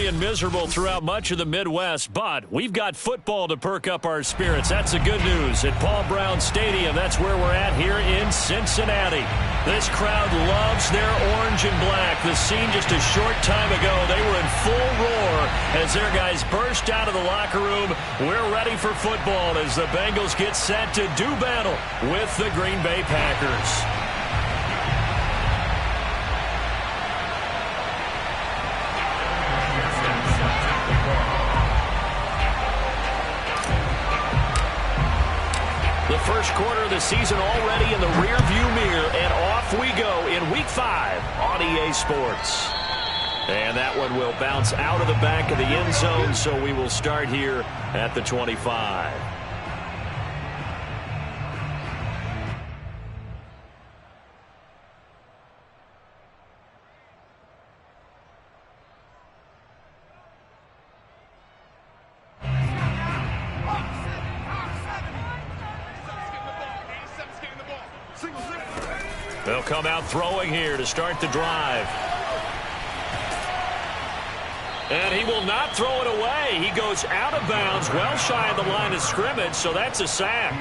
gloomy and miserable throughout much of the Midwest, but we've got football to perk up our spirits. That's the good news. At Paul Brown Stadium, that's where we're at here in Cincinnati. This crowd loves their orange and black. The scene just a short time ago, they were in full roar as their guys burst out of the locker room. We're ready for football as the Bengals get set to do battle with the Green Bay Packers. The first quarter of the season already in the rearview mirror, and off we go in Week 5 on EA Sports. And that one will bounce out of the back of the end zone, so we will start here at the 25. They'll come out throwing here to start the drive. And he will not throw it away. He goes out of bounds, well shy of the line of scrimmage, so that's a sack.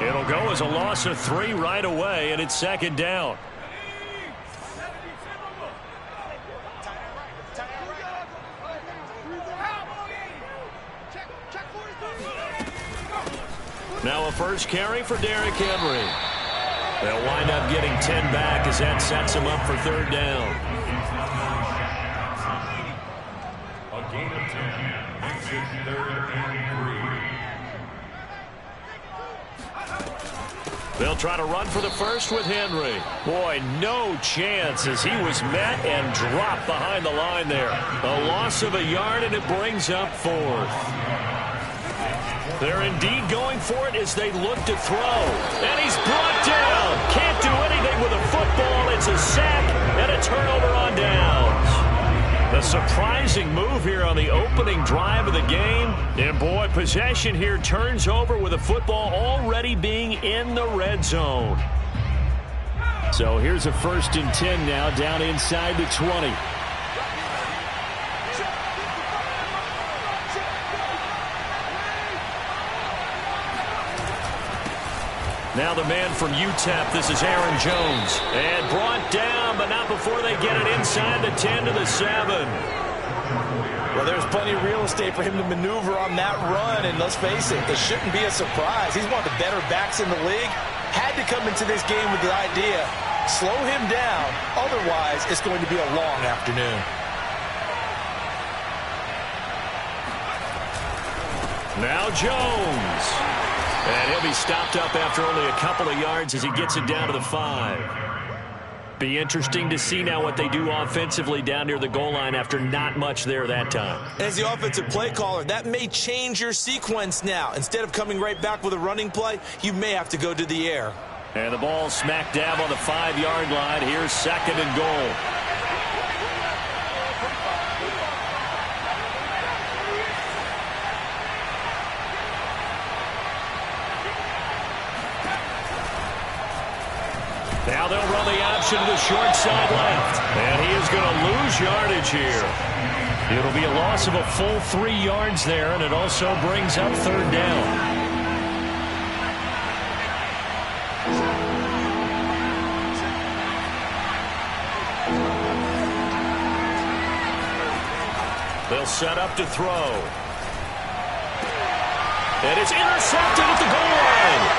It'll go as a loss of 3 right away, and it's second down. Now a first carry for Derrick Henry. They'll wind up getting 10 back as that sets him up for third down. A gain of 10 makes it 3rd and 3. They'll try to run for the first with Henry. Boy, no chance as he was met and dropped behind the line there. A loss of a yard, and it brings up 4th. They're indeed going for it as they look to throw. And he's brought down. Can't do anything with a football. It's a sack and a turnover on downs. A surprising move here on the opening drive of the game. And boy, possession here turns over with a football already being in the red zone. So here's a 1st and 10 now down inside the 20. Now the man from UTEP, this is Aaron Jones. And brought down, but not before they get it inside the 10 to the 7. Well, there's plenty of real estate for him to maneuver on that run, and let's face it, it shouldn't be a surprise. He's one of the better backs in the league. Had to come into this game with the idea, slow him down, otherwise it's going to be a long afternoon. Now Jones. And he'll be stopped up after only a couple of yards as he gets it down to the 5. Be interesting to see now what they do offensively down near the goal line after not much there that time. As the offensive play caller, that may change your sequence now. Instead of coming right back with a running play, you may have to go to the air. And the ball smack dab on the 5-yard line. Here's 2nd and goal. Now they'll run the option to the short side left. And he is going to lose yardage here. It'll be a loss of a full 3 yards there, and it also brings up 3rd down. They'll set up to throw. And it's intercepted at the goal line.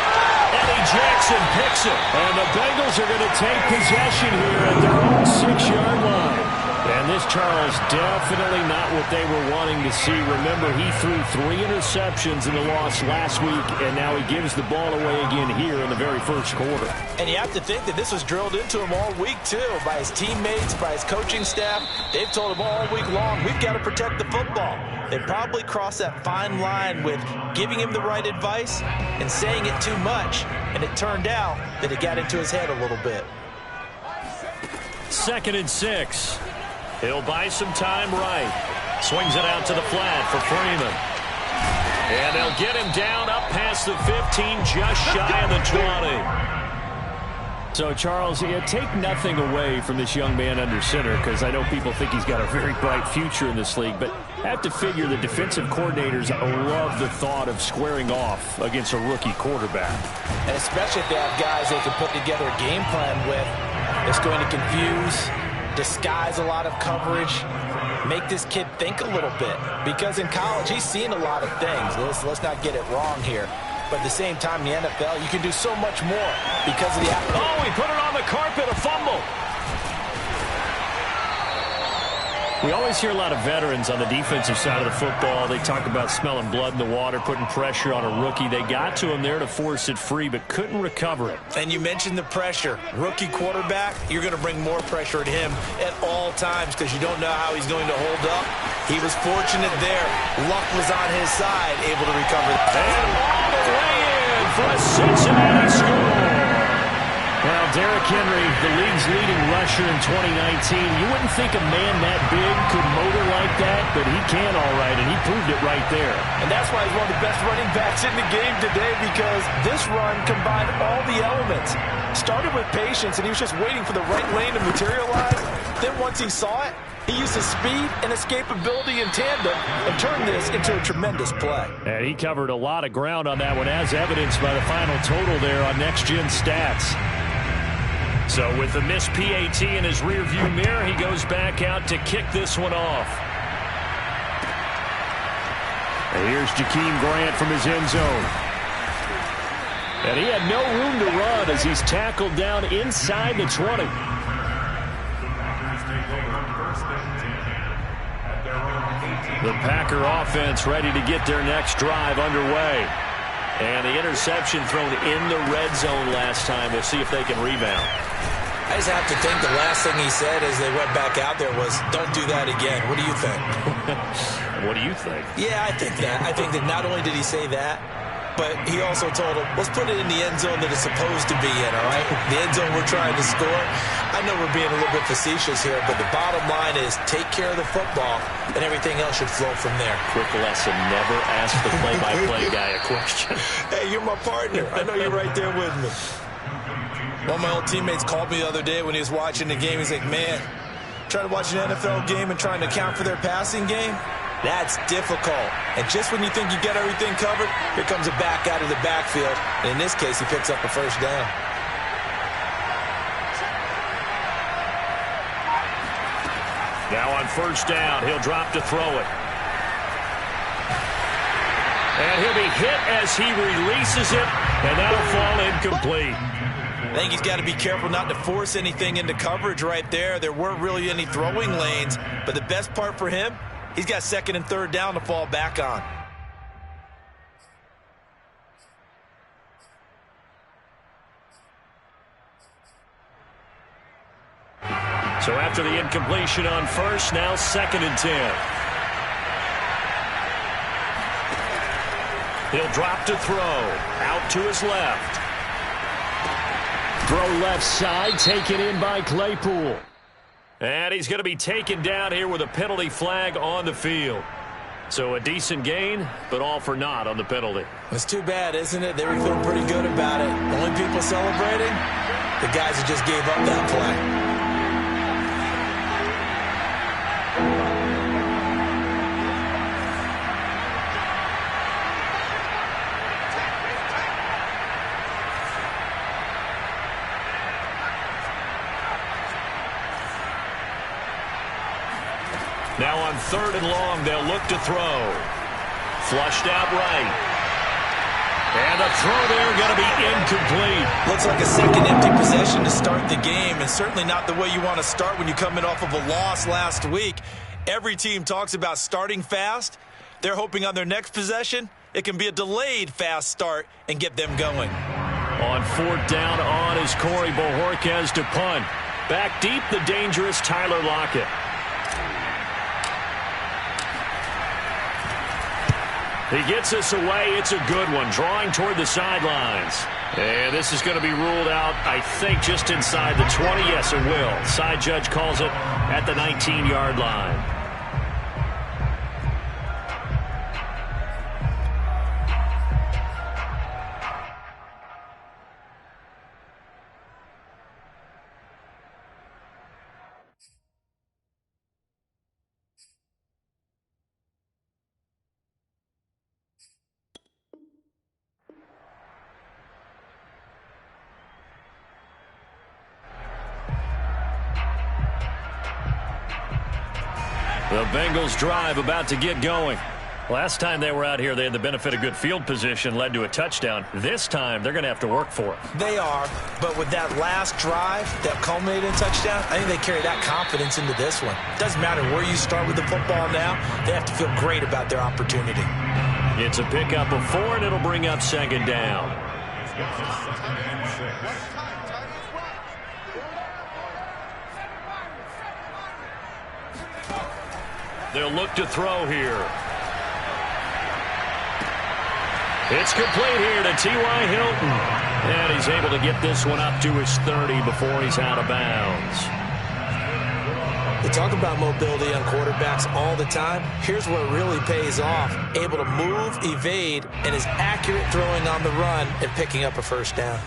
Eddie Jackson picks it. And the Bengals are going to take possession here at their own 6-yard line. And this, Charles, definitely not what they were wanting to see. Remember, he threw 3 interceptions in the loss last week, and now he gives the ball away again here in the very first quarter. And you have to think that this was drilled into him all week, too, by his teammates, by his coaching staff. They've told him all week long, we've got to protect the football. They probably crossed that fine line with giving him the right advice and saying it too much, and it turned out that it got into his head a little bit. 2nd and 6. He'll buy some time right. Swings it out to the flat for Freeman. And they'll get him down up past the 15, just shy of the 20. So, Charles, take nothing away from this young man under center, because I know people think he's got a very bright future in this league, but I have to figure the defensive coordinators love the thought of squaring off against a rookie quarterback. And especially if they have guys they can put together a game plan with. It's going to confuse, disguise a lot of coverage, make this kid think a little bit. Because in college, he's seen a lot of things. Let's not get it wrong here. But at the same time, in the NFL, you can do so much more because of the... Oh, he put it on the carpet, a fumble. We always hear a lot of veterans on the defensive side of the football. They talk about smelling blood in the water, putting pressure on a rookie. They got to him there to force it free, but couldn't recover it. And you mentioned the pressure. Rookie quarterback, you're going to bring more pressure at him at all times because you don't know how he's going to hold up. He was fortunate there. Luck was on his side, able to recover. And all the way in for a Cincinnati score. Well, Derrick Henry, the league's leading rusher in 2019. You wouldn't think a man that big could motor like that, but he can all right, and he proved it right there. And that's why he's one of the best running backs in the game today, because this run combined all the elements. Started with patience, and he was just waiting for the right lane to materialize. Then once he saw it, he used his speed and escapability in tandem and turned this into a tremendous play. And he covered a lot of ground on that one, as evidenced by the final total there on Next Gen Stats. So with the missed PAT in his rearview mirror, he goes back out to kick this one off. And here's Jakeem Grant from his end zone. And he had no room to run as he's tackled down inside the 20. The Packer offense ready to get their next drive underway. And the interception thrown in the red zone last time. We'll see if they can rebound. I just have to think the last thing he said as they went back out there was, don't do that again. What do you think? What do you think? Yeah, I think that. I think that not only did he say that, but he also told him, let's put it in the end zone that it's supposed to be in, all right? The end zone we're trying to score. I know we're being a little bit facetious here, but the bottom line is take care of the football, and everything else should flow from there. Quick lesson, never ask the play-by-play guy a question. Hey, you're my partner. I know you're right there with me. One of my old teammates called me the other day when he was watching the game. He's like, man, trying to watch an NFL game and trying to account for their passing game? That's difficult. And just when you think you get everything covered, here comes a back out of the backfield. And in this case, he picks up a first down. Now on first down, he'll drop to throw it. And he'll be hit as he releases it, and that'll fall incomplete. I think he's got to be careful not to force anything into coverage right there. There weren't really any throwing lanes, but the best part for him, he's got second and third down to fall back on. So after the incompletion on first, now second and 10. He'll drop to throw. Out to his left. Throw left side, taken in by Claypool. And he's going to be taken down here with a penalty flag on the field. So a decent gain, but all for naught on the penalty. It's too bad, isn't it? They were feeling pretty good about it. Only people celebrating, the guys who just gave up that play. Now on third and long, they'll look to throw. Flushed out right. And the throw there going to be incomplete. Looks like a second empty possession to start the game, and certainly not the way you want to start when you're coming off of a loss last week. Every team talks about starting fast. They're hoping on their next possession, it can be a delayed fast start and get them going. On fourth down on is Corey Bojorquez to punt. Back deep, the dangerous Tyler Lockett. He gets us away. It's a good one. Drawing toward the sidelines. And this is going to be ruled out, I think, just inside the 20. Yes, it will. Side judge calls it at the 19-yard line. The Bengals drive about to get going. Last time they were out here, they had the benefit of good field position, led to a touchdown. This time, they're going to have to work for it. They are, but with that last drive that culminated in touchdown, I think they carry that confidence into this one. It doesn't matter where you start with the football now. They have to feel great about their opportunity. It's a pickup of 4, and it'll bring up second down. They'll look to throw here. It's complete here to T.Y. Hilton. And he's able to get this one up to his 30 before he's out of bounds. They talk about mobility on quarterbacks all the time. Here's where it really pays off. Able to move, evade, and is accurate throwing on the run and picking up a first down.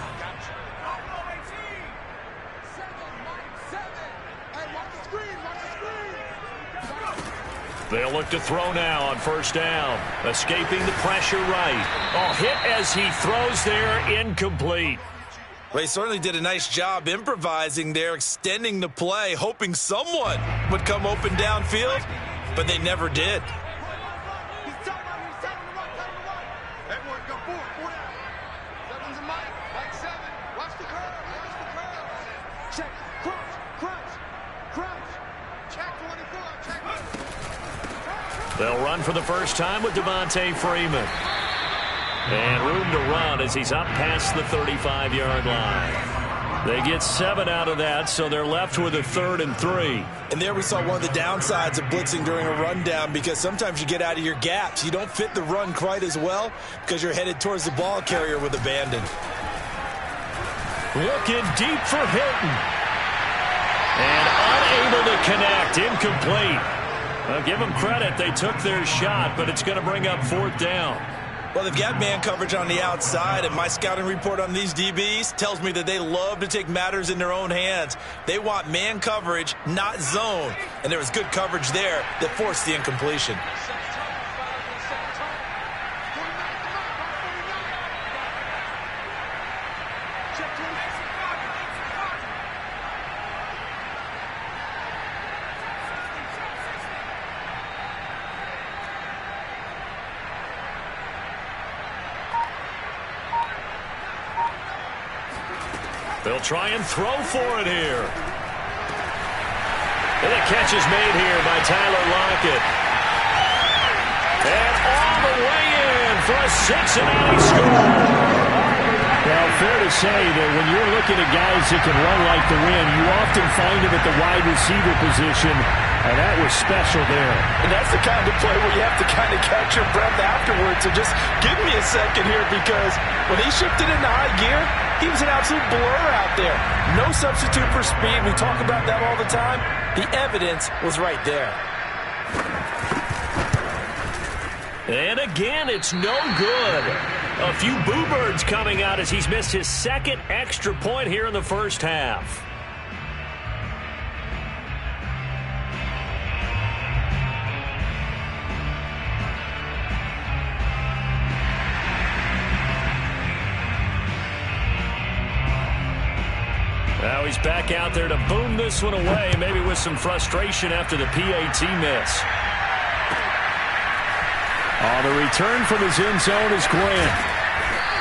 They'll look to throw now on first down. Escaping the pressure right. Oh, hit as he throws there, incomplete. Well, he certainly did a nice job improvising there, extending the play, hoping someone would come open downfield, but they never did. They'll run for the first time with Devontae Freeman. And room to run as he's up past the 35-yard line. They get 7 out of that, so they're left with a 3rd and 3. And there we saw one of the downsides of blitzing during a rundown, because sometimes you get out of your gaps. You don't fit the run quite as well because you're headed towards the ball carrier with abandon. Looking deep for Hilton. And unable to connect. Incomplete. Well, give them credit. They took their shot, but it's going to bring up 4th down. Well, they've got man coverage on the outside, and my scouting report on these DBs tells me that they love to take matters in their own hands. They want man coverage, not zone. And there was good coverage there that forced the incompletion. They'll try and throw for it here. And the catch is made here by Tyler Lockett. And all the way in for a Cincinnati score. Well, fair to say that when you're looking at guys that can run like the wind, you often find them at the wide receiver position, and that was special there. And that's the kind of play where you have to kind of catch your breath afterwards. So just give me a second here, because when he shifted into high gear, he was an absolute blur out there. No substitute for speed. We talk about that all the time. The evidence was right there. And again, it's no good. A few boo birds coming out as he's missed his 2nd extra point here in the first half. Now he's back out there to boom this one away, maybe with some frustration after the PAT miss. The return from his end zone is Grant.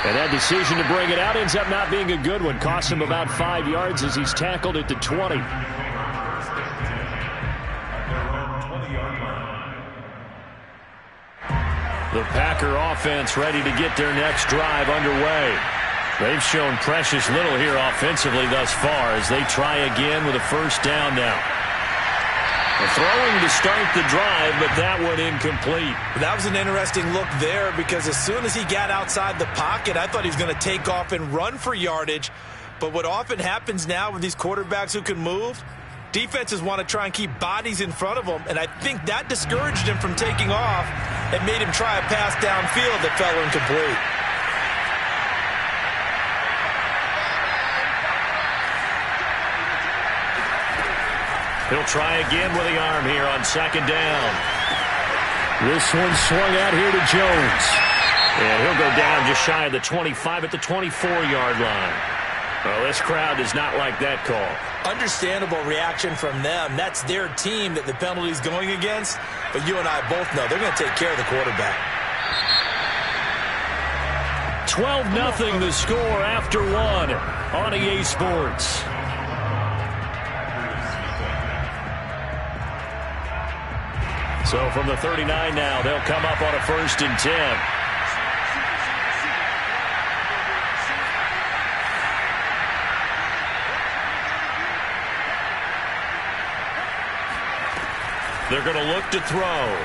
And that decision to bring it out ends up not being a good one. Cost him about 5 yards as he's tackled at the 20. The Packer offense ready to get their next drive underway. They've shown precious little here offensively thus far as they try again with a first down now. Throwing to start the drive, but that one incomplete. That was an interesting look there, because as soon as he got outside the pocket, I thought he was going to take off and run for yardage. But what often happens now with these quarterbacks who can move, defenses want to try and keep bodies in front of them, and I think that discouraged him from taking off and made him try a pass downfield that fell incomplete. He'll try again with the arm here on second down. This one swung out here to Jones. And he'll go down just shy of the 25 at the 24-yard line. Well, this crowd does not like that call. Understandable reaction from them. That's their team that the penalty's going against. But you and I both know they're going to take care of the quarterback. 12-0 the score after one on EA Sports. So from the 39 now, they'll come up on a 1st and 10. They're going to look to throw.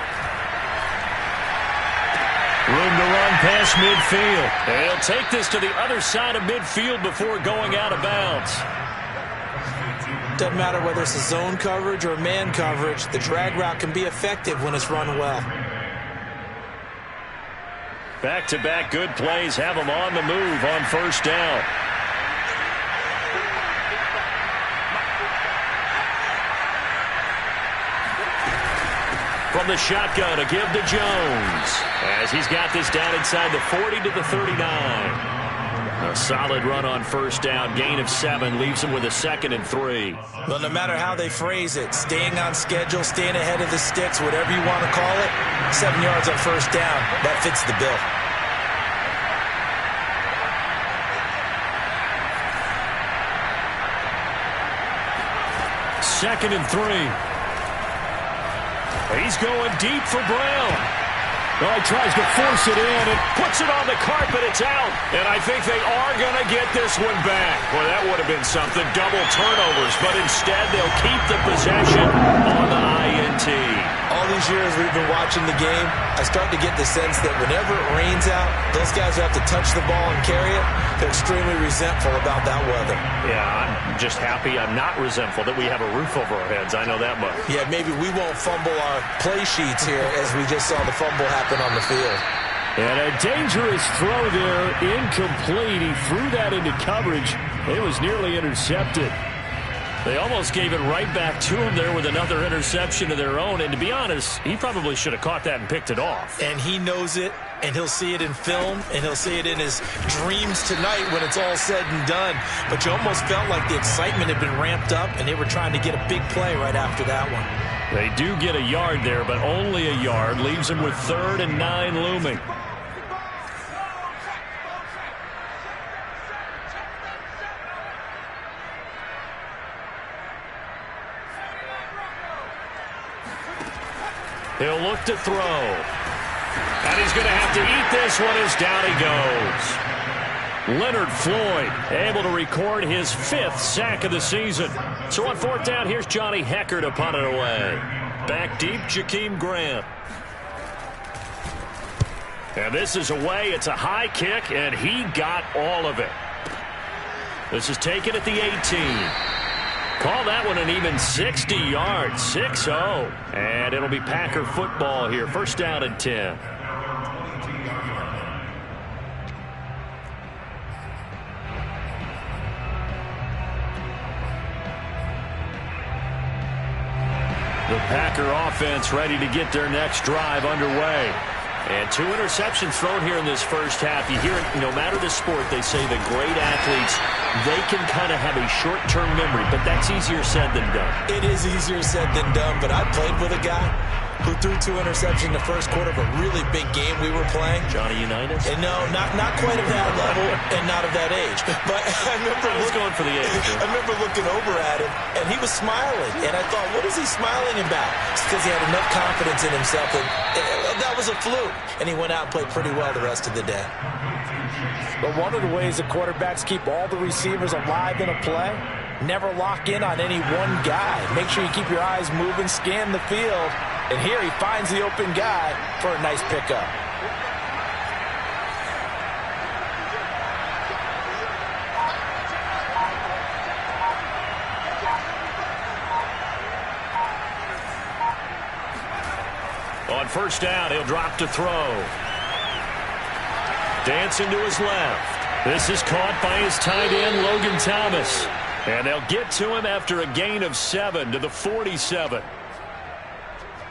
Room to run past midfield. They'll take this to the other side of midfield before going out of bounds. Doesn't matter whether it's a zone coverage or man coverage, the drag route can be effective when it's run well. Back-to-back good plays have them on the move on 1st down. From the shotgun, a give to Jones as he's got this down inside the 40 to the 39. A solid run on 1st down. Gain of 7 leaves him with a 2nd and 3. Well, no matter how they phrase it, staying on schedule, staying ahead of the sticks, whatever you want to call it, 7 yards on 1st down, that fits the bill. Second and 3. He's going deep for Brown. Well, he tries to force it in and puts it on the carpet. It's out. And I think they are going to get this one back. Well, that would have been something. Double turnovers. But instead, they'll keep the possession on the INT. All these years we've been watching the game, I start to get the sense that whenever it rains out, those guys who have to touch the ball and carry it, they're extremely resentful about that weather. Yeah, I'm just happy I'm not resentful that we have a roof over our heads. I know that much. Yeah, maybe we won't fumble our play sheets here as we just saw the fumble happen on the field. And a dangerous throw there, incomplete. He threw that into coverage. It was nearly intercepted. They almost gave it right back to him there with another interception of their own. And to be honest, he probably should have caught that and picked it off. And he knows it, and he'll see it in film, and he'll see it in his dreams tonight when it's all said and done. But you almost felt like the excitement had been ramped up, and they were trying to get a big play right after that one. They do get a yard there, but only a yard. Leaves them with 3rd and 9 looming. He'll look to throw. And he's going to have to eat this one as down he goes. Leonard Floyd able to record his 5th sack of the season. So on 4th down, here's Johnny Hecker to punt it away. Back deep, Jakeem Grant. And this is away. It's a high kick, and he got all of it. This is taken at the 18. Call that one an even 60 yards, 6-0. And it'll be Packer football here. 1st down and 10. The Packer offense ready to get their next drive underway. And 2 interceptions thrown here in this 1st half. You hear it, no matter the sport, they say the great athletes, they can kind of have a short-term memory, but that's easier said than done. It is easier said than done, but I played with a guy who threw 2 interceptions in the 1st quarter of a really big game we were playing. Johnny Unitas? And no, not quite of that level and not of that age. But I remember going for the age. I remember looking over at him, and he was smiling. And I thought, what is he smiling about? It's because he had enough confidence in himself that that was a fluke. And he went out and played pretty well the rest of the day. But one of the ways the quarterbacks keep all the receivers alive in a play, never lock in on any one guy. Make sure you keep your eyes moving, scan the field. And here he finds the open guy for a nice pickup. On 1st down, he'll drop to throw. Dancing to his left. This is caught by his tight end, Logan Thomas. And they'll get to him after a gain of 7 to the 47.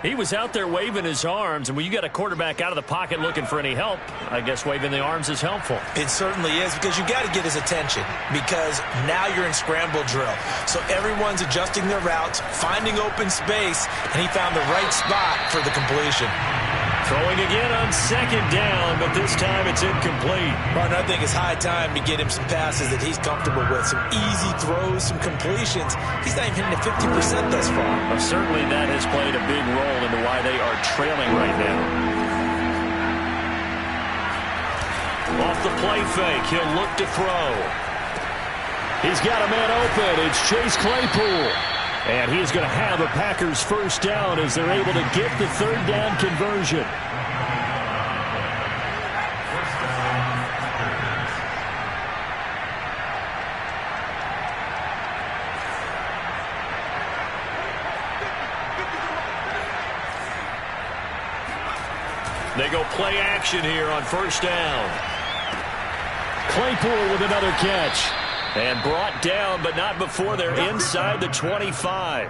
He was out there waving his arms, and when you got a quarterback out of the pocket looking for any help, I guess waving the arms is helpful. It certainly is, because you got to get his attention, because now you're in scramble drill. So everyone's adjusting their routes, finding open space, and he found the right spot for the completion. Throwing again on second down, but this time it's incomplete. Martin, I think it's high time to get him some passes that he's comfortable with, some easy throws, some completions. He's not even hitting at 50% thus far. Well, certainly that has played a big role into why they are trailing right now. Off the play fake, he'll look to throw. He's got a man open. It's Chase Claypool. And he's going to have a Packers first down as they're able to get the third down conversion. They go play action here on first down. Claypool with another catch. And brought down, but not before they're inside the 25.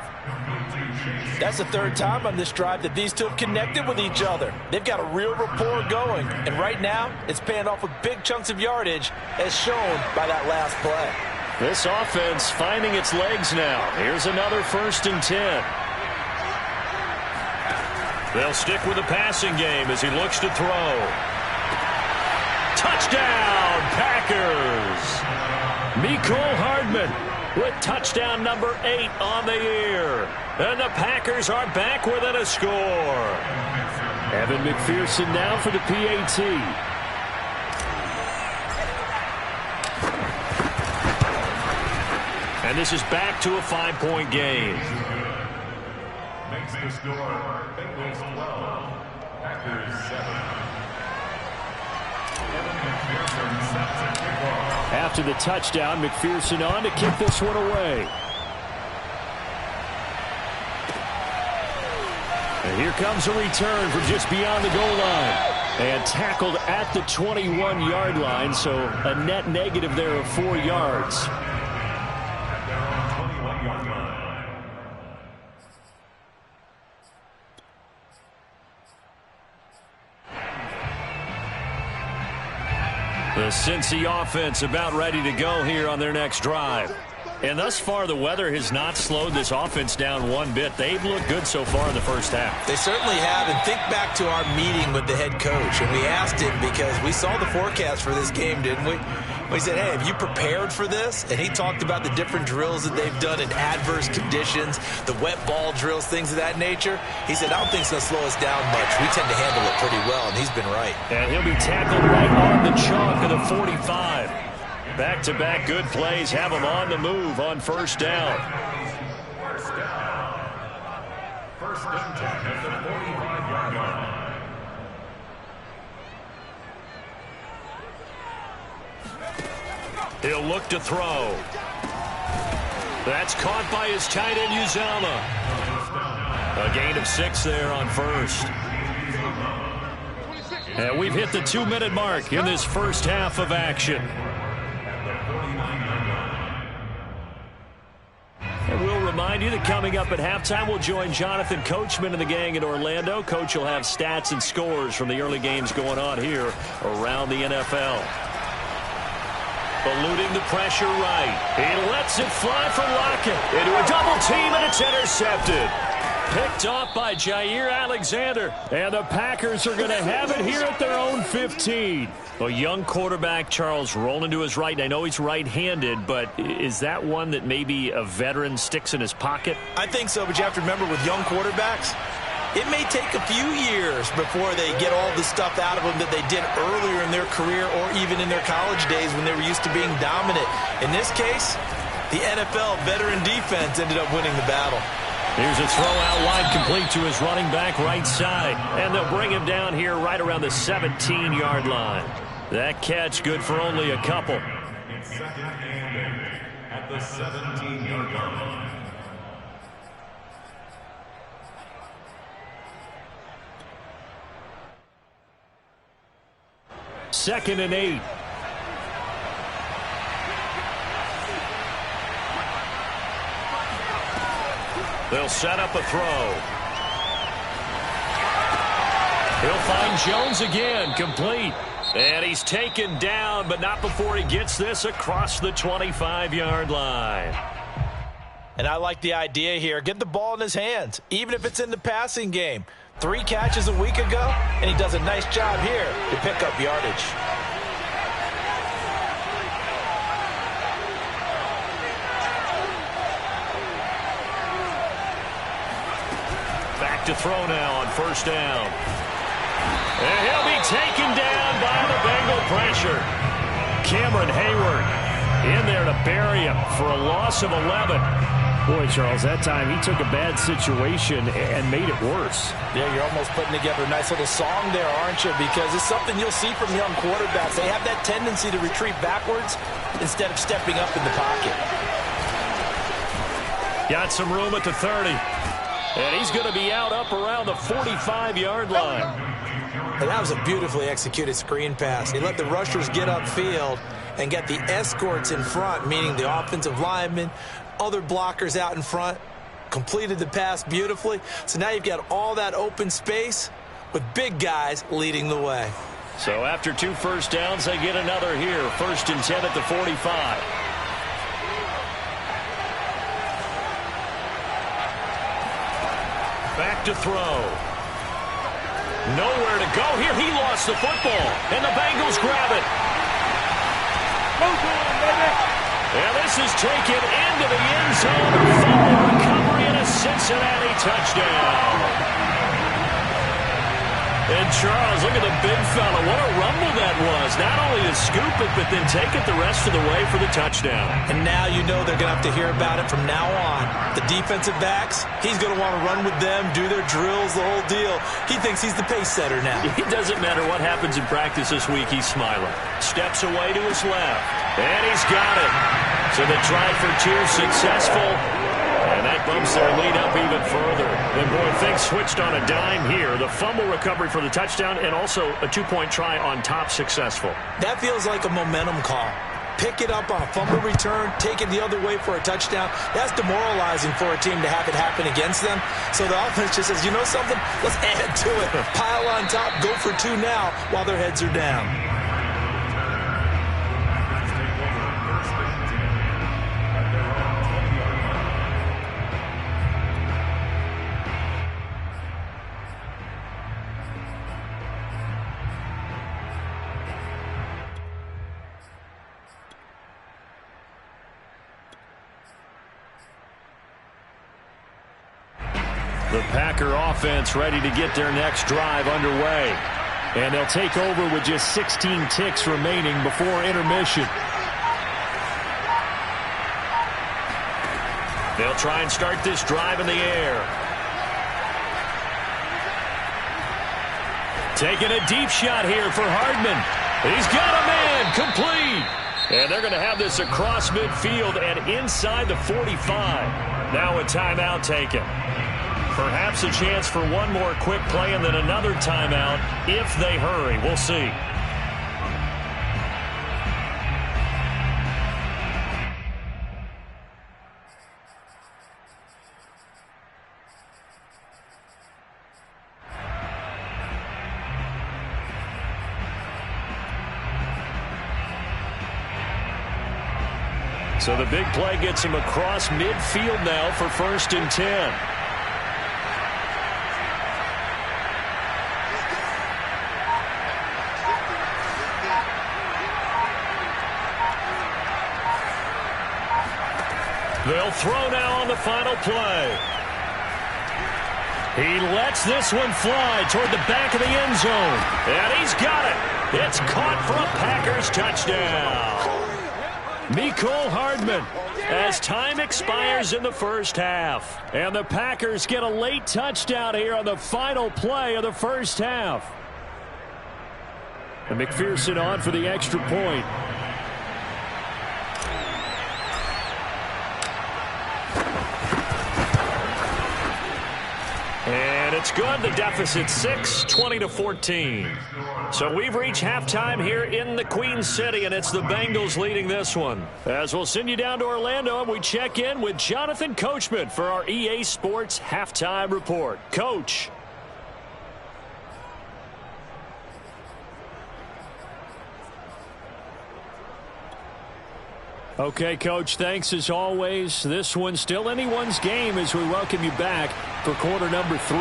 That's the third time on this drive that these two have connected with each other. They've got a real rapport going. And right now, it's paying off with big chunks of yardage, as shown by that last play. This offense finding its legs now. Here's another 1st and 10. They'll stick with the passing game as he looks to throw. Touchdown, Packers! Mecole Hardman with touchdown number 8 on the year. And the Packers are back within a score. Evan McPherson now for the PAT. And this is back to a 5-point game. Makes the score Bengals 12, Packers 7. After the touchdown, McPherson on to kick this one away. And here comes a return from just beyond the goal line. And tackled at the 21-yard line, so a net negative there of 4 yards. The Cincy offense about ready to go here on their next drive. And thus far, the weather has not slowed this offense down one bit. They've looked good so far in the first half. They certainly have. And think back to our meeting with the head coach. And we asked him, because we saw the forecast for this game, didn't we? We said, hey, have you prepared for this? And he talked about the different drills that they've done in adverse conditions, the wet ball drills, things of that nature. He said, I don't think it's going to slow us down much. We tend to handle it pretty well, and he's been right. And he'll be tackled right on the chalk of the 45. Back-to-back good plays have him on the move on first down. First and 10 at the 45-yard line. He'll look to throw. That's caught by his tight end, Uzama. A gain of 6 there on first. And we've hit the 2-minute mark in this first half of action. And we'll remind you that coming up at halftime, we'll join Jonathan Coachman and the gang in Orlando. Coach will have stats and scores from the early games going on here around the NFL. Eluding the pressure right. He lets it fly for Lockett. Into a double team, and it's intercepted. Picked off by Jair Alexander. And the Packers are going to have it here at their own 15. A young quarterback, Charles, rolling to his right. I know he's right-handed, but is that one that maybe a veteran sticks in his pocket? I think so, but you have to remember with young quarterbacks, it may take a few years before they get all the stuff out of them that they did earlier in their career or even in their college days when they were used to being dominant. In this case, the NFL veteran defense ended up winning the battle. Here's a throw out wide, complete to his running back right side. And they'll bring him down here right around the 17-yard line. That catch good for only a couple. It's second and 8 at the 17-yard line. Second and 8. They'll set up a throw. He'll find Jones again, complete. And he's taken down, but not before he gets this across the 25-yard line. And I like the idea here. Get the ball in his hands, even if it's in the passing game. 3 catches a week ago, and he does a nice job here to pick up yardage. Back to throw now on first down. And he'll be taken down by the Bengal pressure. Cameron Hayward in there to bury him for a loss of 11. Boy, Charles, that time he took a bad situation and made it worse. Yeah, you're almost putting together a nice little song there, aren't you? Because it's something you'll see from young quarterbacks. They have that tendency to retreat backwards instead of stepping up in the pocket. Got some room at the 30. And he's going to be out up around the 45-yard line. And that was a beautifully executed screen pass. He let the rushers get upfield and get the escorts in front, meaning the offensive linemen, other blockers out in front, completed the pass beautifully. So now you've got all that open space with big guys leading the way. So after 2 first downs, they get another here. 1st and 10 at the 45. Back to throw. Nowhere to go here. He lost the football, and the Bengals grab it. And this is taken into the end zone. A fumble recovery and a Cincinnati touchdown. And Charles, look at the big fella. What a rumble that was. Not only to scoop it, but then take it the rest of the way for the touchdown. And now you know they're going to have to hear about it from now on. The defensive backs, he's going to want to run with them, do their drills, the whole deal. He thinks he's the pace setter now. It doesn't matter what happens in practice this week, he's smiling. Steps away to his left. And he's got it. So the try for 2 successful. And that bumps their lead up even further. And boy, things switched on a dime here. The fumble recovery for the touchdown and also a 2-point try on top successful. That feels like a momentum call. Pick it up on a fumble return, take it the other way for a touchdown. That's demoralizing for a team to have it happen against them. So the offense just says, you know something? Let's add to it. Pile on top, go for 2 now while their heads are down. The Packer offense ready to get their next drive underway. And they'll take over with just 16 ticks remaining before intermission. They'll try and start this drive in the air. Taking a deep shot here for Hardman. He's got a man, complete. And they're going to have this across midfield and inside the 45. Now a timeout taken. Perhaps a chance for one more quick play and then another timeout if they hurry. We'll see. So the big play gets him across midfield now for 1st and 10. They'll throw now on the final play. He lets this one fly toward the back of the end zone. And he's got it. It's caught for a Packers touchdown. Mecole Hardman as time expires in the first half. And the Packers get a late touchdown here on the final play of the first half. And McPherson on for the extra point. And it's good. The deficit 6, 20-14. So we've reached halftime here in the Queen City, and it's the Bengals leading this one. As we'll send you down to Orlando, and we check in with Jonathan Coachman for our EA Sports Halftime Report. Coach. Okay, Coach, thanks as always. This one's still anyone's game as we welcome you back for quarter number 3.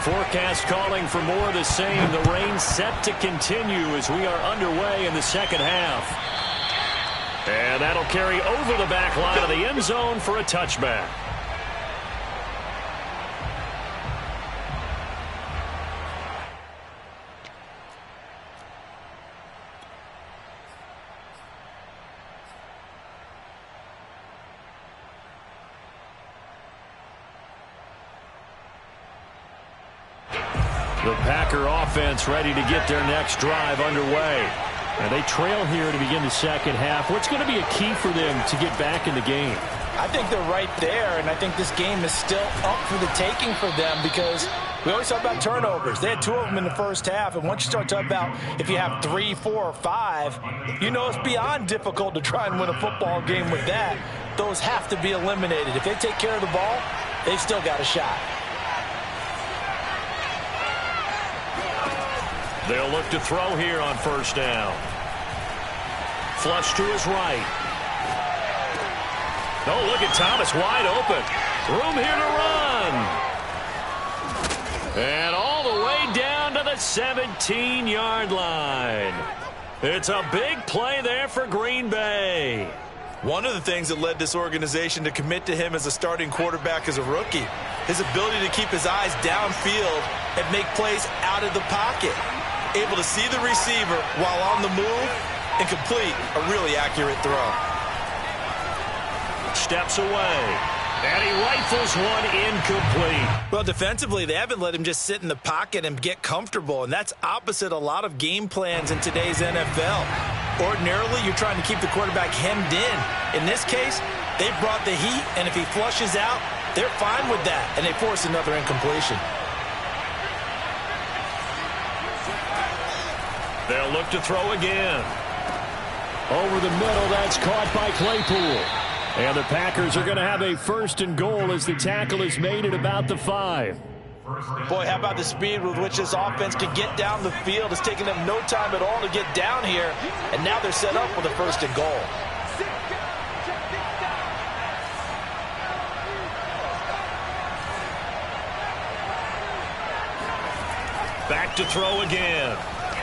Forecast calling for more of the same. The rain set to continue as we are underway in the second half. And that'll carry over the back line of the end zone for a touchback. The Packer offense ready to get their next drive underway. And they trail here to begin the second half. What's going to be a key for them to get back in the game? I think they're right there, and I think this game is still up for the taking for them because we always talk about turnovers. They had 2 of them in the first half, and once you start talking about if you have 3, 4, or 5, you know it's beyond difficult to try and win a football game with that. Those have to be eliminated. If they take care of the ball, they've still got a shot. They'll look to throw here on first down. Flush to his right. Oh, look at Thomas wide open. Room here to run. And all the way down to the 17-yard line. It's a big play there for Green Bay. One of the things that led this organization to commit to him as a starting quarterback as a rookie, his ability to keep his eyes downfield and make plays out of the pocket. Able to see the receiver while on the move and complete a really accurate throw. Steps away. And he rifles one incomplete. Well, defensively, they haven't let him just sit in the pocket and get comfortable, and that's opposite a lot of game plans in today's NFL. Ordinarily, you're trying to keep the quarterback hemmed in. In this case, they brought the heat, and if he flushes out, they're fine with that, and they force another incompletion. They'll look to throw again. Over the middle, that's caught by Claypool. And the Packers are going to have a 1st and goal as the tackle is made at about the 5. Boy, how about the speed with which this offense can get down the field? It's taken them no time at all to get down here, and now they're set up with a 1st and goal. Back to throw again.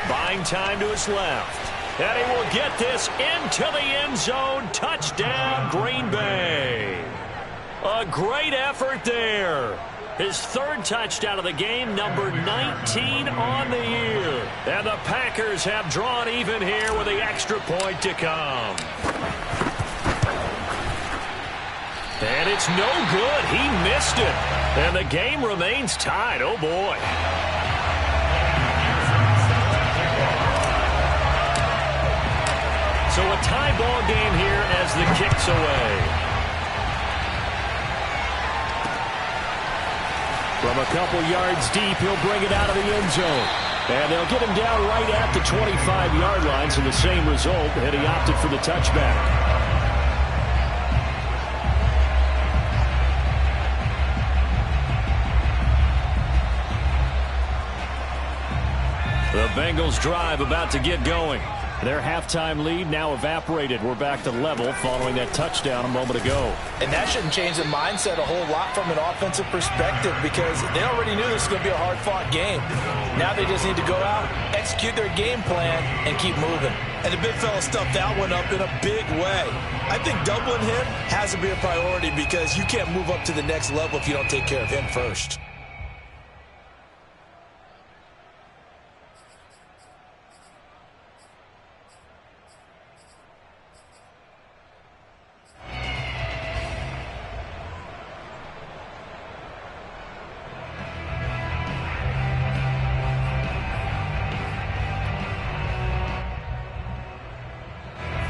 Buying time to his left. And he will get this into the end zone. Touchdown, Green Bay. A great effort there. His 3rd touchdown of the game, number 19 on the year. And the Packers have drawn even here with the extra point to come. And it's no good. He missed it. And the game remains tied. Oh, boy. So a tie ball game here as the kick's away. From a couple yards deep, he'll bring it out of the end zone. And they'll get him down right at the 25-yard line, so the same result, and he opted for the touchback. The Bengals drive about to get going. Their halftime lead now evaporated. We're back to level following that touchdown a moment ago. And that shouldn't change the mindset a whole lot from an offensive perspective because they already knew this was going to be a hard-fought game. Now they just need to go out, execute their game plan, and keep moving. And the big fella stuffed that one up in a big way. I think doubling him has to be a priority because you can't move up to the next level if you don't take care of him first.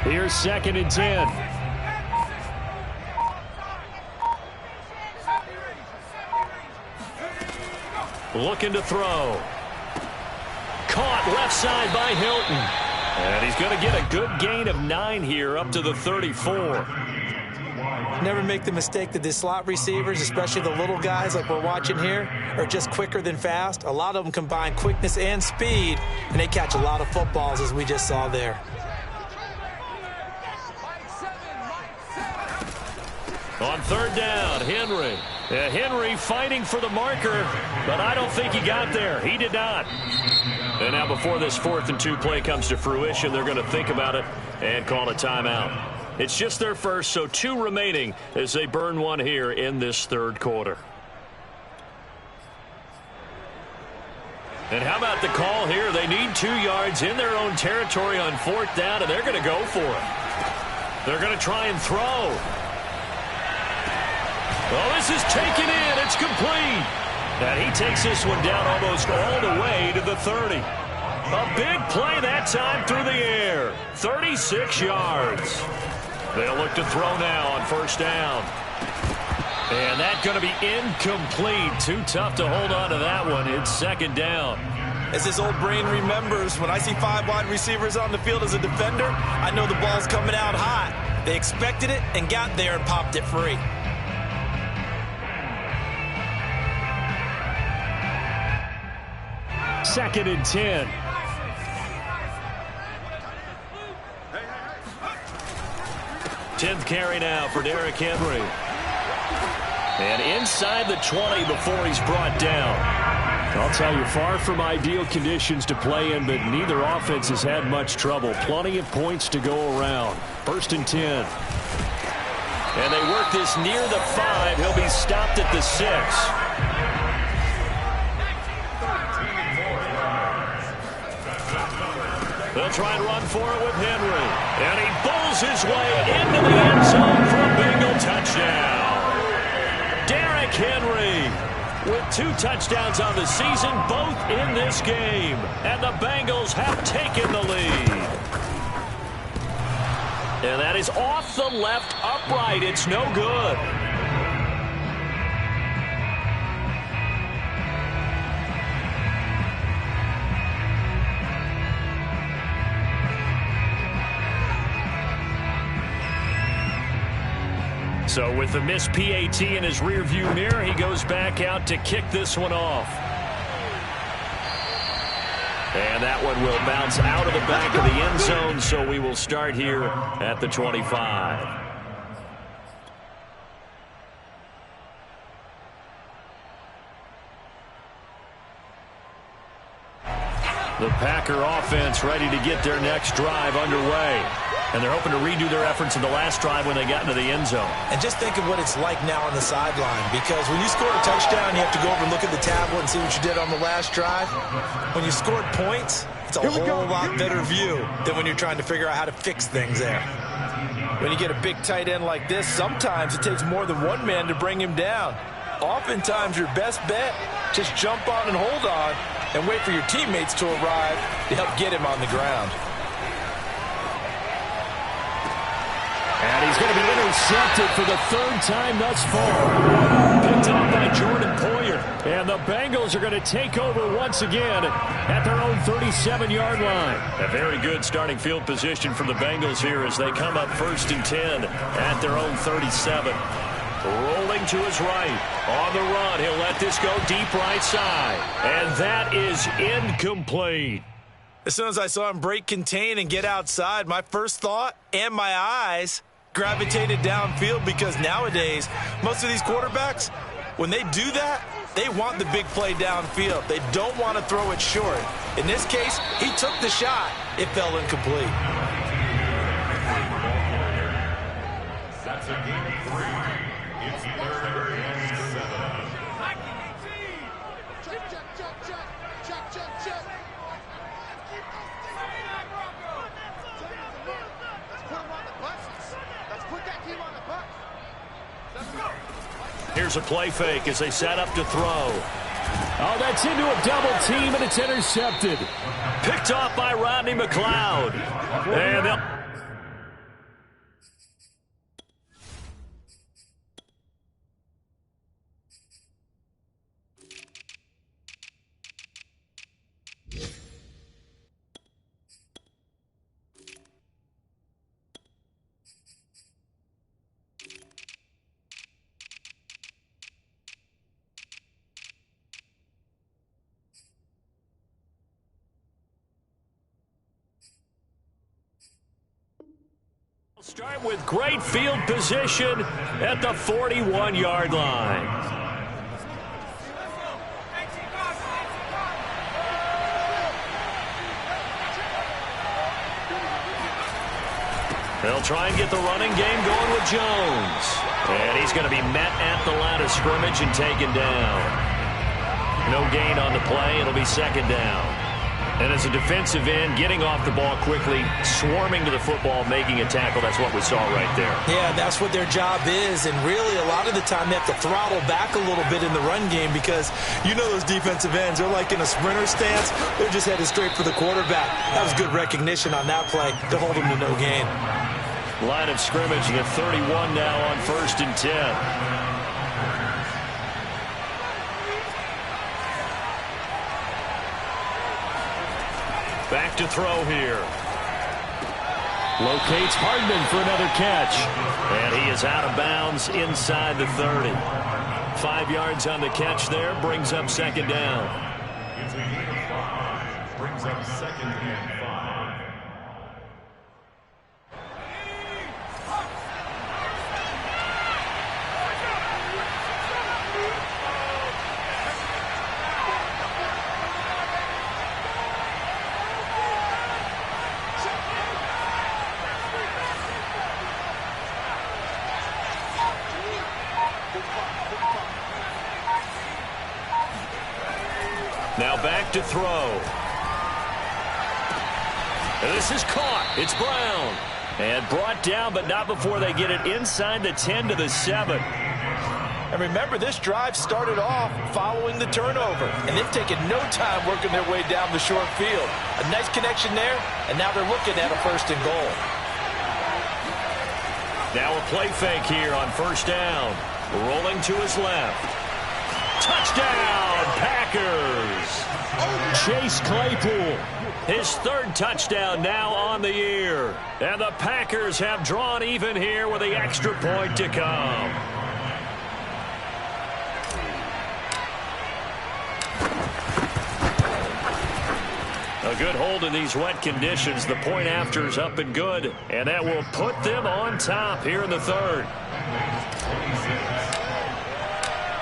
Here's 2nd and 10. Looking to throw. Caught left side by Hilton. And he's going to get a good gain of 9 here up to the 34. Never make the mistake that the slot receivers, especially the little guys like we're watching here, are just quicker than fast. A lot of them combine quickness and speed, and they catch a lot of footballs as we just saw there. On third down, Henry. Henry fighting for the marker, but I don't think he got there. He did not. And now before this 4th and 2 play comes to fruition, they're going to think about it and call a timeout. It's just their first, so 2 remaining as they burn one here in this third quarter. And how about the call here? They need 2 yards in their own territory on 4th down, and they're going to go for it. They're going to try and throw. Well, this is taken in. It's complete. And he takes this one down almost all the way to the 30. A big play that time through the air. 36 yards. They'll look to throw now on 1st down. And that's going to be incomplete. Too tough to hold on to that one. It's 2nd down. As this old brain remembers, when I see 5 wide receivers on the field as a defender, I know the ball's coming out hot. They expected it and got there and popped it free. Second and 10. Tenth carry now for Derrick Henry. And inside the 20 before he's brought down. I'll tell you, far from ideal conditions to play in, but neither offense has had much trouble. Plenty of points to go around. 1st and 10. And they work this near the 5. He'll be stopped at the 6. They'll try and run for it with Henry. And he bulls his way into the end zone for a Bengal touchdown. Derrick Henry with 2 touchdowns on the season, both in this game. And the Bengals have taken the lead. And that is off the left upright. It's no good. So with the missed PAT in his rearview mirror, he goes back out to kick this one off. And that one will bounce out of the back of the end zone, so we will start here at the 25. The Packer offense ready to get their next drive underway. And they're hoping to redo their efforts in the last drive when they got into the end zone. And just think of what it's like now on the sideline, because when you score a touchdown, you have to go over and look at the tablet and see what you did on the last drive. When you scored points, it's a whole lot better view than when you're trying to figure out how to fix things there. When you get a big tight end like this, sometimes it takes more than one man to bring him down. Oftentimes, your best bet, just jump on and hold on and wait for your teammates to arrive to help get him on the ground. And he's going to be intercepted for the 3rd time thus far. Picked up by Jordan Poyer. And the Bengals are going to take over once again at their own 37-yard line. A very good starting field position for the Bengals here as they come up 1st and 10 at their own 37. Rolling to his right. On the run, he'll let this go deep right side. And that is incomplete. As soon as I saw him break contain and get outside, my first thought and my eyes gravitated downfield, because nowadays, most of these quarterbacks, when they do that, they want the big play downfield. They don't want to throw it short. In this case, he took the shot. It fell incomplete. That's a game 3. It's 3rd and 7. Here's a play fake as they set up to throw. Oh, that's into a double team, and it's intercepted. Picked off by Rodney McLeod. And they'll... Start with great field position at the 41-yard line. They'll try and get the running game going with Jones. And he's going to be met at the line of scrimmage and taken down. No gain on the play. It'll be second down. And as a defensive end, getting off the ball quickly, swarming to the football, making a tackle, that's what we saw right there. Yeah, that's what their job is. And really, a lot of the time, they have to throttle back a little bit in the run game because you know those defensive ends, they're like in a sprinter stance. They're just headed straight for the quarterback. That was good recognition on that play to hold them to no gain. Line of scrimmage, the 31 now on 1st and 10. Back to throw here. Locates Hardman for another catch. And he is out of bounds inside the 30. 5 yards on the catch there, brings up second down. It's a gain of 5. Brings up second and 5. Now back to throw. And this is caught. It's Brown. And brought down, but not before they get it inside the 10 to the 7. And remember, this drive started off following the turnover. And they've taken no time working their way down the short field. A nice connection there, and now they're looking at a 1st and goal. Now a play fake here on 1st down. Rolling to his left. Touchdown, Packers! Chase Claypool. His 3rd touchdown now on the year. And the Packers have drawn even here with the extra point to come. A good hold in these wet conditions. The point after is up and good. And that will put them on top here in the 3rd.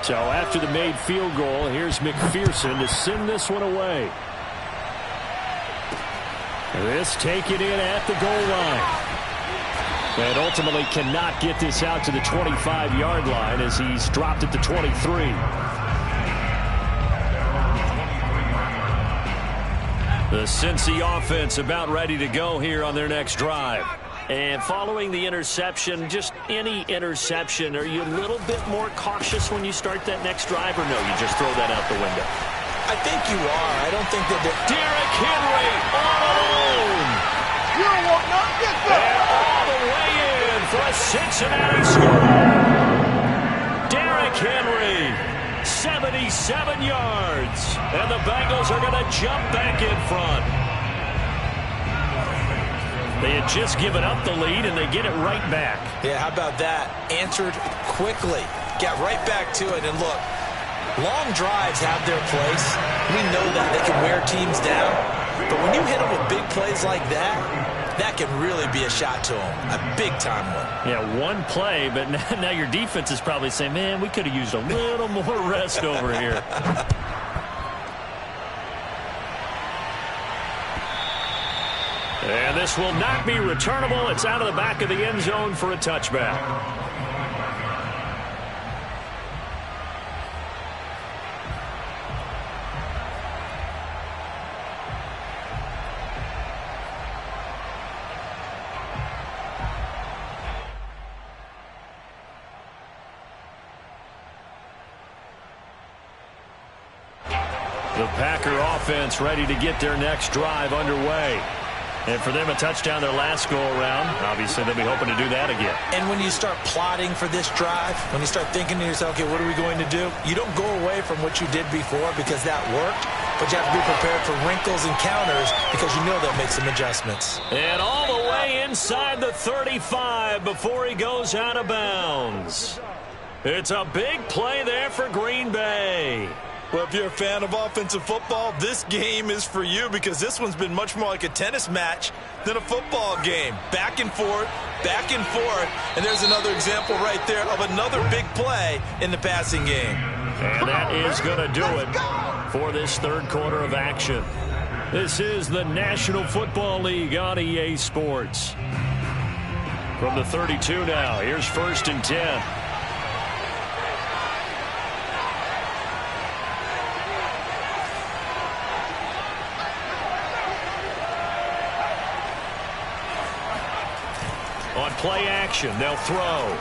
So after the made field goal, here's McPherson to send this one away. This taken in at the goal line. And ultimately cannot get this out to the 25-yard line as he's dropped at the 23. The Cincy offense about ready to go here on their next drive. And following the interception, just any interception, are you a little bit more cautious when you start that next drive, or no, you just throw that out the window? I think you are. I don't think that Derrick Henry all alone. You will not get that. And all the way in for a Cincinnati score. Derrick Henry, 77 yards. And the Bengals are going to jump back in front. They had just given up the lead, and they get it right back. Yeah, how about that? Answered quickly. Got right back to it, and look, long drives have their place. We know that. They can wear teams down. But when you hit them with big plays like that, that can really be a shot to them. A big-time one. Yeah, one play, but now your defense is probably saying, man, we could have used a little more rest over here. And this will not be returnable. It's out of the back of the end zone for a touchback. The Packer offense ready to get their next drive underway. And for them, a touchdown their last go-around. Obviously, they'll be hoping to do that again. And when you start plotting for this drive, when you start thinking to yourself, okay, what are we going to do? You don't go away from what you did before because that worked, but you have to be prepared for wrinkles and counters because you know they'll make some adjustments. And all the way inside the 35 before he goes out of bounds. It's a big play there for Green Bay. Well, if you're a fan of offensive football, this game is for you because this one's been much more like a tennis match than a football game. Back and forth, and there's another example right there of another big play in the passing game. And that is going to do it for this third quarter of action. This is the National Football League on EA Sports. From the 32 now, here's 1st and 10. On play action, they'll throw.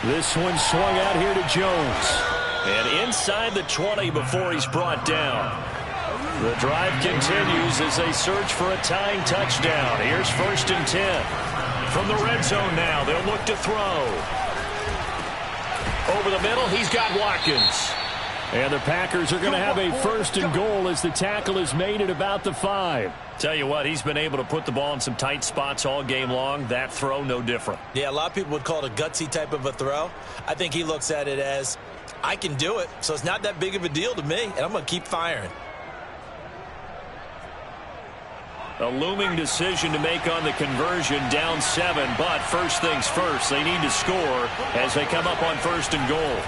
This one swung out here to Jones. And inside the 20 before he's brought down. The drive continues as they search for a tying touchdown. Here's 1st and 10. From the red zone now, they'll look to throw. Over the middle, he's got Watkins. And the Packers are going to have a 1st and goal as the tackle is made at about the 5. Tell you what, he's been able to put the ball in some tight spots all game long. That throw, no different. Yeah, a lot of people would call it a gutsy type of a throw. I think he looks at it as, I can do it, so it's not that big of a deal to me, and I'm going to keep firing. A looming decision to make on the conversion, down 7, but first things first, they need to score as they come up on 1st and goal.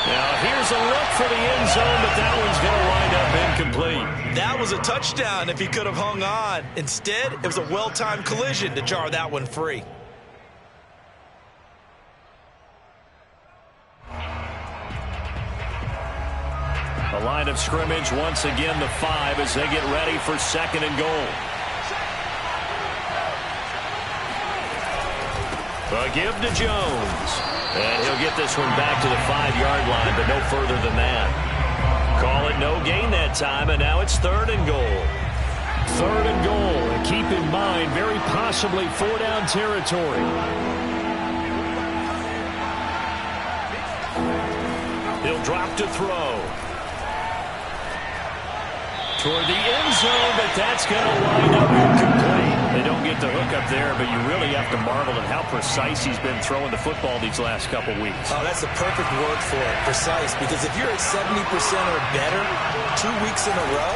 Now here's a look for the end zone, but that one's going to wind up incomplete. That was a touchdown if he could have hung on. Instead, it was a well-timed collision to jar that one free. The line of scrimmage, once again the 5 as they get ready for 2nd and goal. A give to Jones. And he'll get this one back to the 5-yard line, but no further than that. Call it no gain that time, and now it's 3rd and goal. 3rd and goal. And keep in mind, very possibly 4-down territory. He'll drop to throw. Toward the end zone, but that's going to wind up incomplete. They don't get the hook up there, but you really have to marvel at how precise he's been throwing the football these last couple weeks. Oh, that's the perfect word for it, precise, because if you're at 70% or better 2 weeks in a row,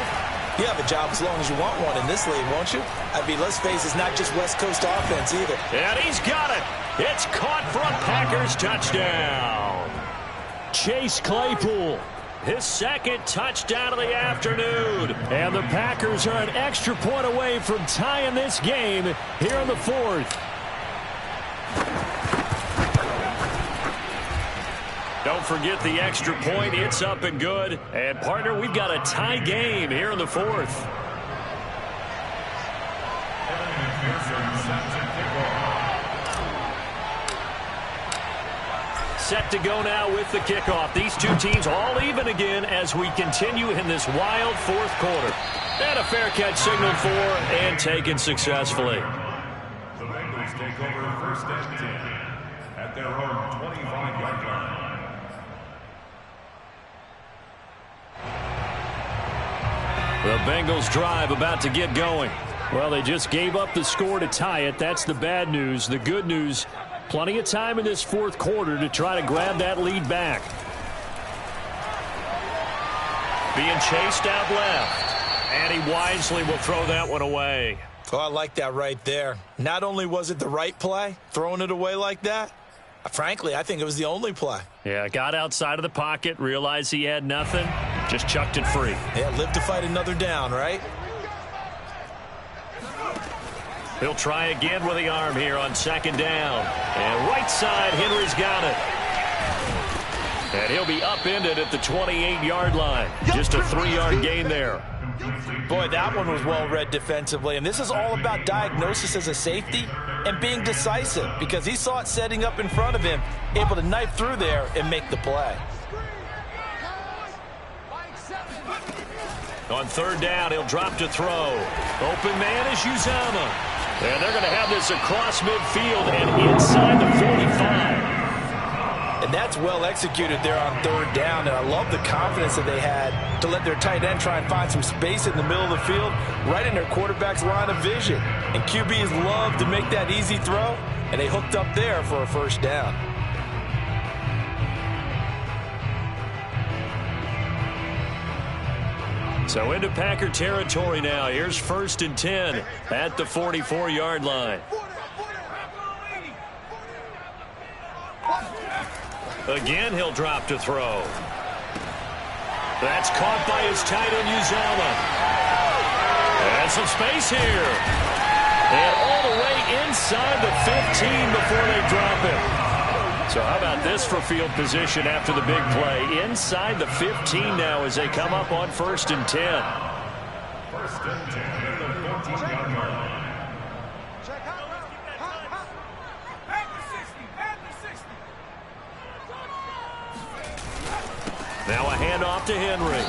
you have a job as long as you want one in this league, won't you? I mean, let's face it, it's not just West Coast offense either. And he's got it. It's caught for a Packers touchdown. Chase Claypool. His 2nd touchdown of the afternoon. And the Packers are an extra point away from tying this game here in the 4th. Don't forget the extra point. It's up and good. And, partner, we've got a tie game here in the 4th. Set to go now with the kickoff. These two teams all even again as we continue in this wild 4th quarter. And a fair catch signaled for and taken successfully. The Bengals take over 1st and 10 at their own 25-yard line. The Bengals drive about to get going. Well, they just gave up the score to tie it. That's the bad news. The good news, plenty of time in this 4th quarter to try to grab that lead back. Being chased out left. And he wisely will throw that one away. Oh, I like that right there. Not only was it the right play, throwing it away like that, frankly, I think it was the only play. Yeah, got outside of the pocket, realized he had nothing, just chucked it free. Yeah, live to fight another down, right? He'll try again with the arm here on 2nd down. And right side, Henry's got it. And he'll be upended at the 28-yard line. Just a 3-yard gain there. Boy, that one was well read defensively. And this is all about diagnosis as a safety and being decisive because he saw it setting up in front of him, able to knife through there and make the play. On 3rd down, he'll drop to throw. Open man is Uzama. And they're going to have this across midfield and inside the 45. And that's well executed there on 3rd down. And I love the confidence that they had to let their tight end try and find some space in the middle of the field, right in their quarterback's line of vision. And QBs love to make that easy throw, and they hooked up there for a 1st down. So into Packer territory now. Here's 1st and 10 at the 44-yard line. Again, he'll drop to throw. That's caught by his tight end, Uzomah. And some space here. And all the way inside the 15 before they drop him. So how about this for field position after the big play? Inside the 15 now as they come up on 1st and 10. 1st and 10 at the 15-yard line. Now a handoff to Henry.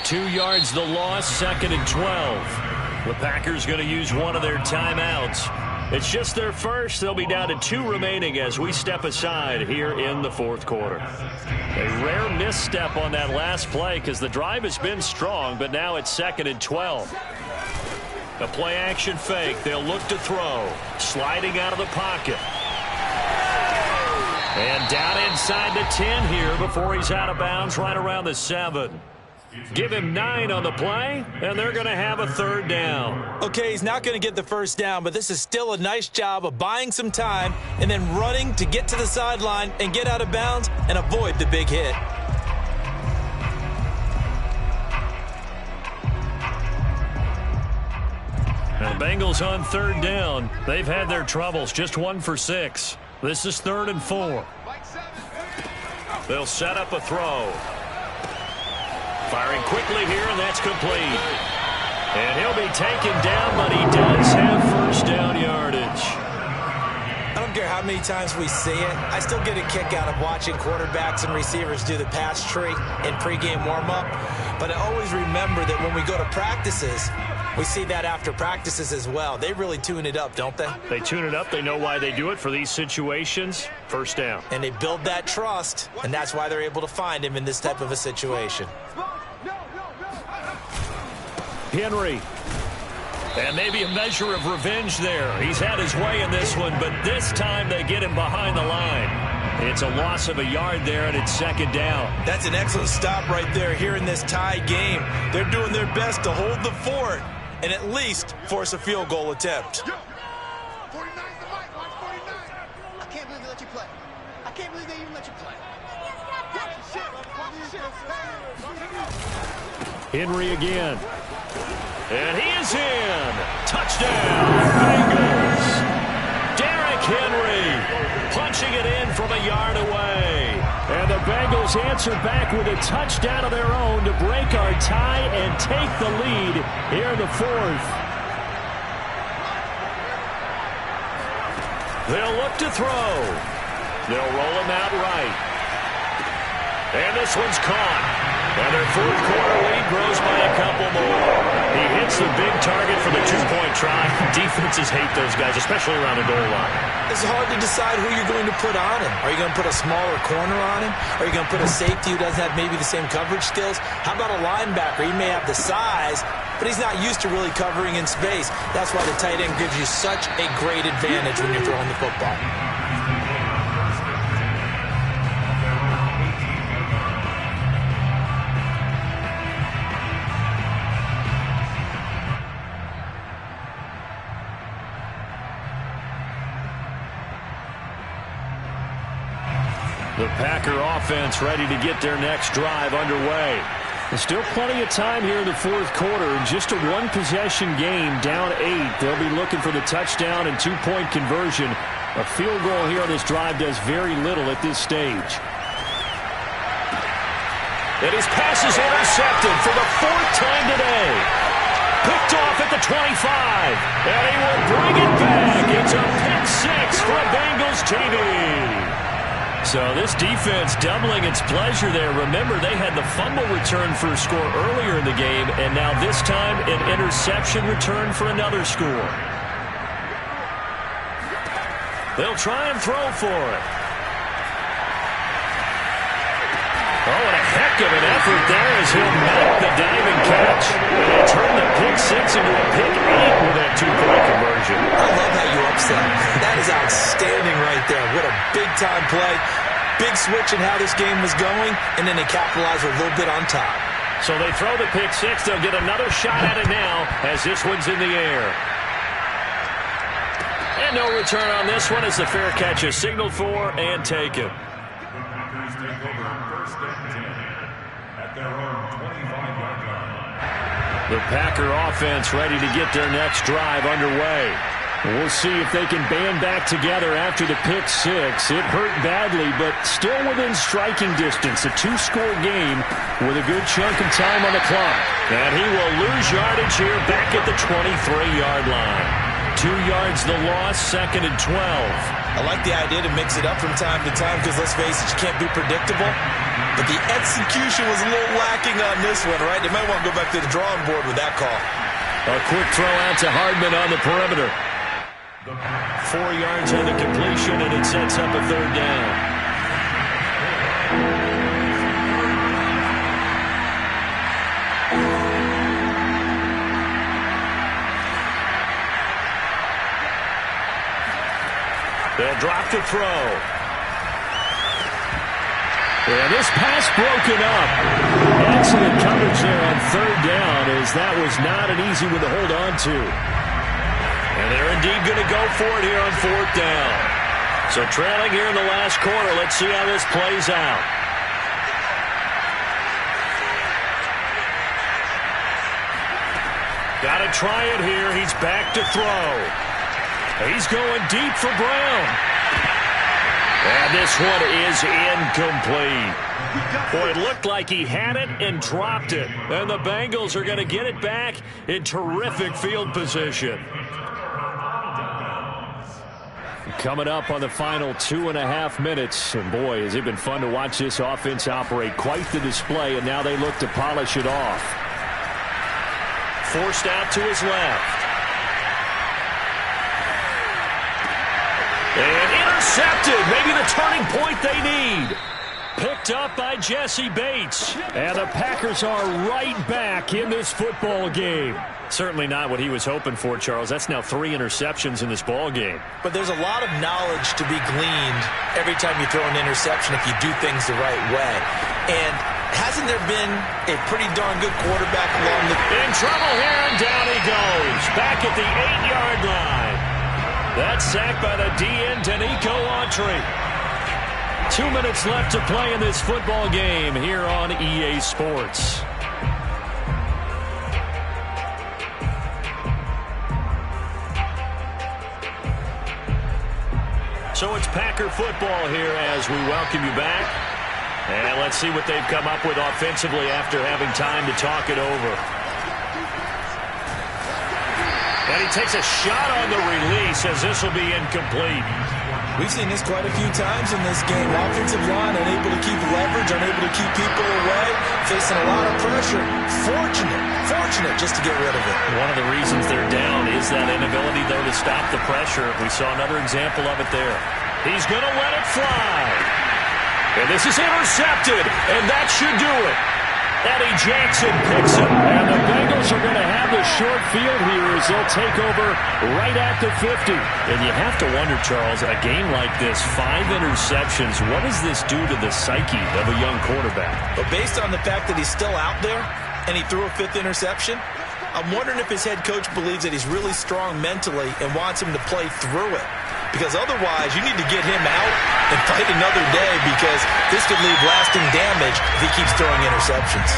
2 yards the loss, 2nd and 12. The Packers going to use one of their timeouts. It's just their first. They'll be down to 2 remaining as we step aside here in the 4th quarter. A rare misstep on that last play because the drive has been strong, but now it's 2nd and 12. A play action fake. They'll look to throw. Sliding out of the pocket. And down inside the 10 here before he's out of bounds right around the 7. Give him 9 on the play, and they're going to have a 3rd down. Okay, he's not going to get the 1st down, but this is still a nice job of buying some time and then running to get to the sideline and get out of bounds and avoid the big hit. Now the Bengals on 3rd down. They've had their troubles, just 1 for 6. This is 3rd and 4. They'll set up a throw. Firing quickly here, and that's complete. And he'll be taken down, but he does have 1st down yardage. I don't care how many times we see it. I still get a kick out of watching quarterbacks and receivers do the pass tree in pregame warm-up. But I always remember that when we go to practices, we see that after practices as well. They really tune it up, don't they? They tune it up. They know why they do it for these situations. 1st down. And they build that trust, and that's why they're able to find him in this type of a situation. Henry. And maybe a measure of revenge there. He's had his way in this one, but this time they get him behind the line. It's a loss of a yard there, and it's 2nd down. That's an excellent stop right there here in this tie game. They're doing their best to hold the fort and at least force a field goal attempt. 49's the mic. Watch 49. I can't believe they let you play. I can't believe they even let you play. Henry again. And he is in. Touchdown, Bengals. Derrick Henry punching it in from a yard away. And the Bengals answer back with a touchdown of their own to break our tie and take the lead here in the 4th. They'll look to throw. They'll roll him out right. And this one's caught. And their 4th quarter lead grows by a couple more. He hits the big target for the 2-point try. Defenses hate those guys, especially around the goal line. It's hard to decide who you're going to put on him. Are you going to put a smaller corner on him? Are you going to put a safety who doesn't have maybe the same coverage skills? How about a linebacker? He may have the size, but he's not used to really covering in space. That's why the tight end gives you such a great advantage when you're throwing the football. The Packer offense ready to get their next drive underway. There's still plenty of time here in the 4th quarter. Just a 1-possession game, down 8. They'll be looking for the touchdown and 2-point conversion. A field goal here on this drive does very little at this stage. And his pass is intercepted for the 4th time today. Picked off at the 25. And he will bring it back. It's a pick 6 for Bengals TV. So this defense doubling its pleasure there. Remember, they had the fumble return for a score earlier in the game, and now this time an interception return for another score. They'll try and throw for it. Oh, and a heck of an effort there as he'll make the diving catch. And turn the pick 6 into a pick 8 with that 2-point conversion. I love how you upset. That is outstanding right there. What a big-time play. Big switch in how this game was going, and then they capitalize a little bit on top. So they throw the pick six. They'll get another shot at it now as this one's in the air. And no return on this one as the fair catch is signaled for and taken. Packers take over first and 10 at their own 25-yard line. The Packer offense ready to get their next drive underway. We'll see if they can band back together after the pick six. It hurt badly, but still within striking distance. A two-score game with a good chunk of time on the clock. And he will lose yardage here back at the 23-yard line. 2 yards the loss, 2nd and 12. I like the idea to mix it up from time to time because, let's face it, you can't be predictable. But the execution was a little lacking on this one, right? They might want to go back to the drawing board with that call. A quick throw out to Hardman on the perimeter. 4 yards on the completion, and it sets up a 3rd down. They'll drop to throw. And this pass broken up. Excellent coverage there on 3rd down, as that was not an easy one to hold on to. And they're indeed going to go for it here on 4th down. So trailing here in the last quarter. Let's see how this plays out. Got to try it here. He's back to throw. He's going deep for Brown. And this one is incomplete. Boy, it looked like he had it and dropped it. And the Bengals are going to get it back in terrific field position. Coming up on the final 2.5 minutes. And boy, has it been fun to watch this offense operate. Quite the display, and now they look to polish it off. Forced out to his left. And intercepted. Maybe the turning point they need. Picked up by Jesse Bates. And the Packers are right back in this football game. Certainly not what he was hoping for, Charles. That's now 3 interceptions in this ball game. But there's a lot of knowledge to be gleaned every time you throw an interception if you do things the right way. And hasn't there been a pretty darn good quarterback along the... In trouble here, and down he goes. Back at the 8-yard line. That's sacked by the DN, Danico Autry. 2 minutes left to play in this football game here on EA Sports. So it's Packer football here as we welcome you back. And let's see what they've come up with offensively after having time to talk it over. And he takes a shot on the release as this will be incomplete. We've seen this quite a few times in this game. Offensive line unable to keep leverage, unable to keep people away, facing a lot of pressure. Fortunate just to get rid of it. One of the reasons they're down is that inability, though, to stop the pressure. We saw another example of it there. He's going to let it fly. And this is intercepted, and that should do it. Eddie Jackson picks it. And the Bengals are going to have the short field here as they'll take over right at the 50. And you have to wonder, Charles, a game like this, 5 interceptions, what does this do to the psyche of a young quarterback? But based on the fact that he's still out there and he threw a 5th interception, I'm wondering if his head coach believes that he's really strong mentally and wants him to play through it. Because otherwise, you need to get him out and fight another day because this could leave lasting damage if he keeps throwing interceptions.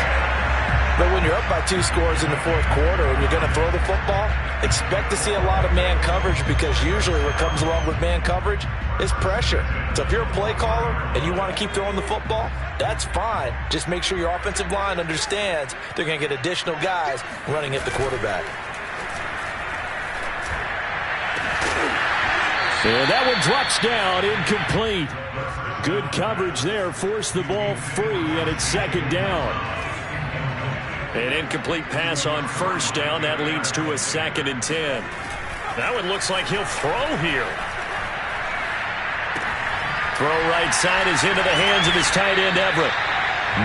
But when you're up by 2 scores in the 4th quarter and you're going to throw the football, expect to see a lot of man coverage because usually what comes along with man coverage is pressure. So if you're a play caller and you want to keep throwing the football, that's fine. Just make sure your offensive line understands they're going to get additional guys running at the quarterback. And that one drops down, incomplete. Good coverage there, forced the ball free, and it's 2nd down. An incomplete pass on 1st down. That leads to a 2nd and 10. That one looks like he'll throw here. Throw right side is into the hands of his tight end, Everett.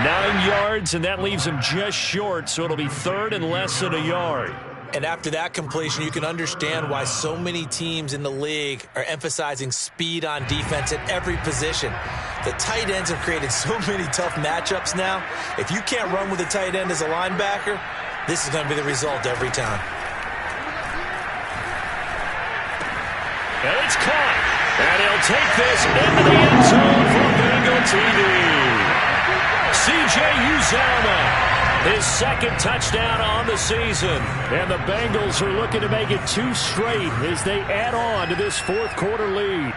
9 yards, and that leaves him just short, so it'll be 3rd and less than a yard. And after that completion, you can understand why so many teams in the league are emphasizing speed on defense at every position. The tight ends have created so many tough matchups now. If you can't run with a tight end as a linebacker, this is going to be the result every time. And it's caught. And he'll take this into the end zone for Bengal TD. C.J. Uzomah, his second touchdown on the season. And the Bengals are looking to make it 2 straight as they add on to this fourth quarter lead.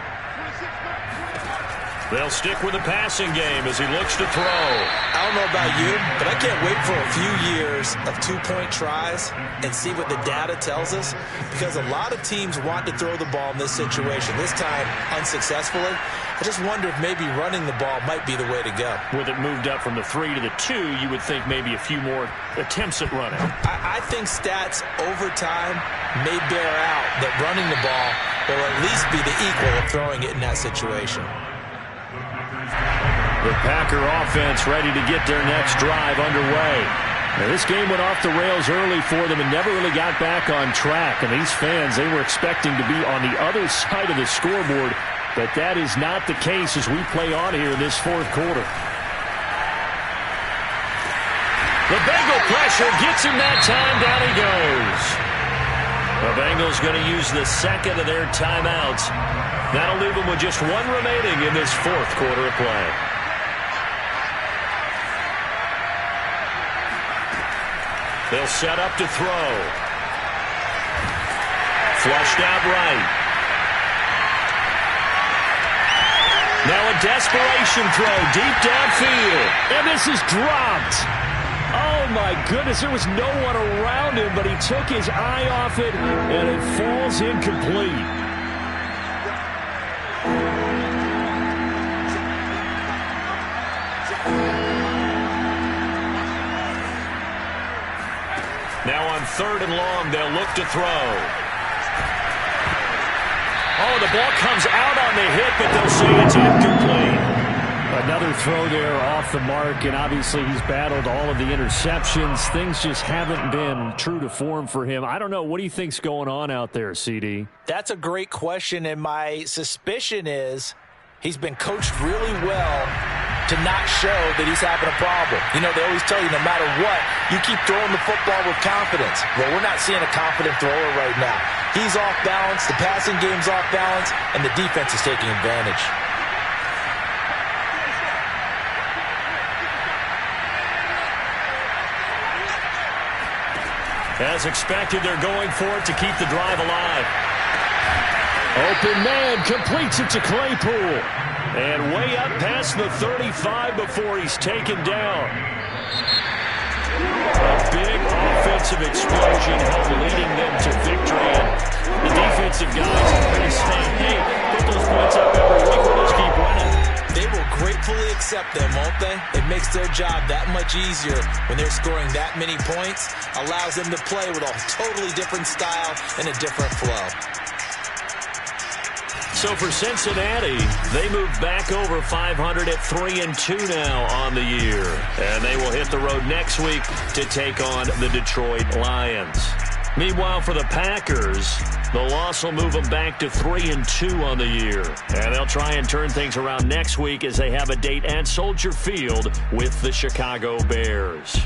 They'll stick with the passing game as he looks to throw. I don't know about you, but I can't wait for a few years of 2-point tries and see what the data tells us, because a lot of teams want to throw the ball in this situation, this time unsuccessfully. I just wonder if maybe running the ball might be the way to go. With it moved up from the 3 to the 2, you would think maybe a few more attempts at running. I think stats over time may bear out that running the ball will at least be the equal of throwing it in that situation. The Packer offense ready to get their next drive underway. Now, this game went off the rails early for them and never really got back on track. And these fans, they were expecting to be on the other side of the scoreboard, but that is not the case as we play on here in this fourth quarter. The Bengal pressure gets him that time. Down he goes. The Bengals going to use the second of their timeouts. That'll leave them with just 1 remaining in this fourth quarter of play. They'll set up to throw. Flushed out right. Now a desperation throw deep downfield. And this is dropped. Oh, my goodness. There was no one around him, but he took his eye off it, and it falls incomplete. Now on 3rd and long, they'll look to throw. Oh, the ball comes out on the hit, but they'll say it's incomplete. Another throw there off the mark, and obviously he's battled all of the interceptions. Things just haven't been true to form for him. I don't know. What do you think's going on out there, CD? That's a great question, and my suspicion is he's been coached really well to not show that he's having a problem. You know, they always tell you no matter what, you keep throwing the football with confidence. Well, we're not seeing a confident thrower right now. He's off balance, the passing game's off balance, and the defense is taking advantage. As expected, they're going for it to keep the drive alive. Open man completes it to Claypool. And way up past the 35 before he's taken down. A big offensive explosion leading them to victory. And the defensive guys are saying, hey, put those points up every week, we'll just keep winning. They will gratefully accept them, won't they? It makes their job that much easier when they're scoring that many points. Allows them to play with a totally different style and a different flow. So for Cincinnati, they move back over 500 at 3-2 now on the year. And they will hit the road next week to take on the Detroit Lions. Meanwhile, for the Packers, the loss will move them back to 3-2 on the year. And they'll try and turn things around next week as they have a date at Soldier Field with the Chicago Bears.